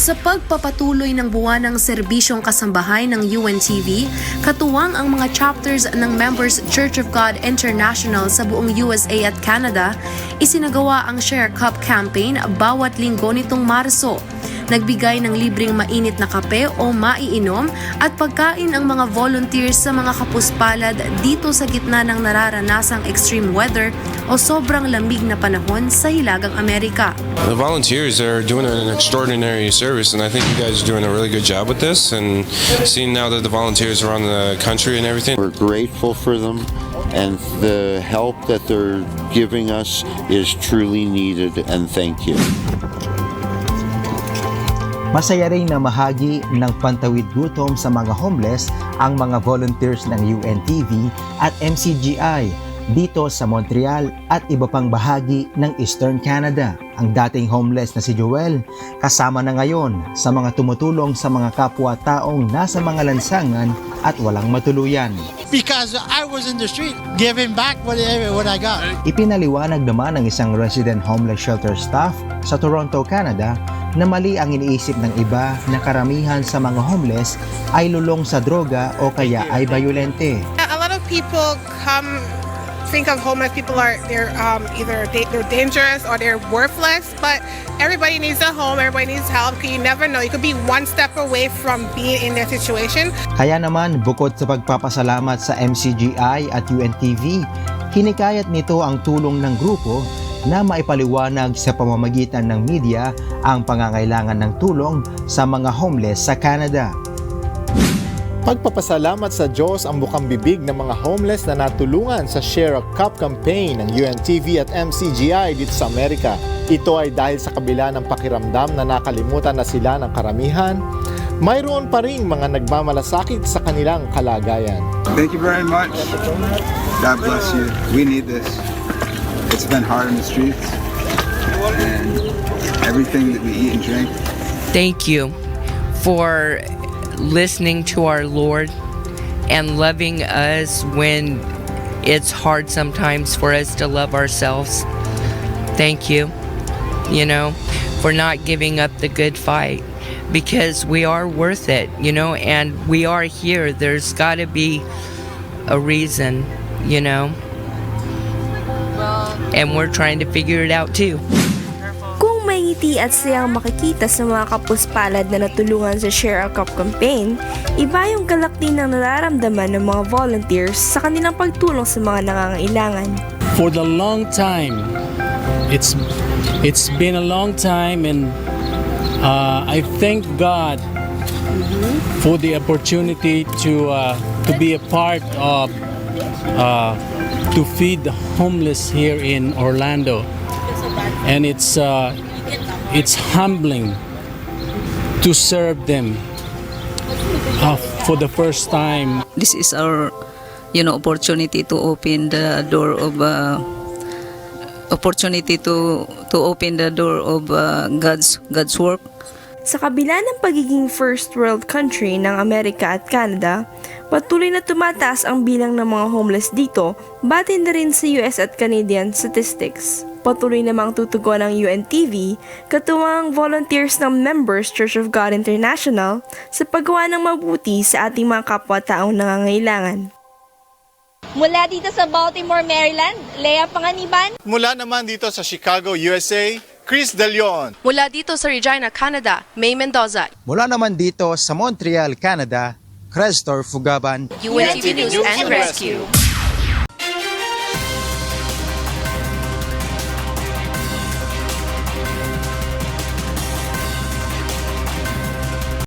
Sa pagpapatuloy ng buwanang serbisyong kasambahay ng UNTV, katuwang ang mga chapters ng Members Church of God International sa buong USA at Canada, isinagawa ang Share Cup campaign bawat linggo nitong Marso. Nagbigay ng libreng mainit na kape o maiinom at pagkain ang mga volunteers sa mga kapuspalad dito sa gitna ng nararanasang extreme weather o sobrang lamig na panahon sa Hilagang Amerika. The volunteers are doing an extraordinary service, and I think you guys are doing a really good job with this. And seeing now that the volunteers are around the country and everything, we're grateful for them, and the help that they're giving us is truly needed, and thank you. Masaya rin na mahagi ng pantawid gutom sa mga homeless ang mga volunteers ng UNTV at MCGI dito sa Montreal at iba pang bahagi ng Eastern Canada. Ang dating homeless na si Joel kasama na ngayon sa mga tumutulong sa mga kapwa-taong nasa mga lansangan at walang matuluyan. Because I was in the street giving back what I got. Ipinaliwanag naman ng isang resident homeless shelter staff sa Toronto, Canada na mali ang iniisip ng iba na karamihan sa mga homeless ay lulong sa droga o kaya ay bayolente. A lot of people think of homeless people they're dangerous or they're worthless, but everybody needs a home, everybody needs help. You never know, you could be one step away from being in their situation. Kaya naman, bukod sa pagpapasalamat sa MCGI at UNTV, hinikayat nito ang tulong ng grupo na maipaliwanag sa pamamagitan ng media ang pangangailangan ng tulong sa mga homeless sa Canada. Pagpapasalamat sa Diyos ang bukang bibig ng mga homeless na natulungan sa Share a Cup campaign ng UNTV at MCGI dito sa Amerika. Ito ay dahil sa kabila ng pakiramdam na nakalimutan na sila ng karamihan, mayroon pa rin mga nagmamalasakit sa kanilang kalagayan. Thank you very much. God bless you. We need this. It's been hard in the streets and everything that we eat and drink. Thank you for listening to our Lord and loving us when it's hard sometimes for us to love ourselves. Thank you, for not giving up the good fight, because we are worth it, and we are here. There's got to be a reason, and we're trying to figure it out too. Kung may ngiti at sayang makikita sa mga kapuspalad na natulungan sa Share a Cup campaign, iba yung galak din ng nararamdaman ng mga volunteers sa kanilang pagtulong sa mga nangangailangan. For the long time, it's been a long time, and I thank God for the opportunity to be a part of to feed the homeless here in Orlando, and it's humbling to serve them for the first time. This is our opportunity to open the door of God's work. Sa kabila ng pagiging first world country ng Amerika at Canada, patuloy na tumataas ang bilang ng mga homeless dito, batid na rin sa US at Canadian statistics. Patuloy namang tutugon ng UNTV, katuwang volunteers ng Members Church of God International sa paggawa ng mabuti sa ating mga kapwa-taong nangangailangan. Mula dito sa Baltimore, Maryland, Lea Panganiban. Mula naman dito sa Chicago, USA, Chris De Leon. Mula dito sa Regina, Canada, May Mendoza. Mula naman dito sa Montreal, Canada, Crestor Fugaban. UNTV News and Rescue.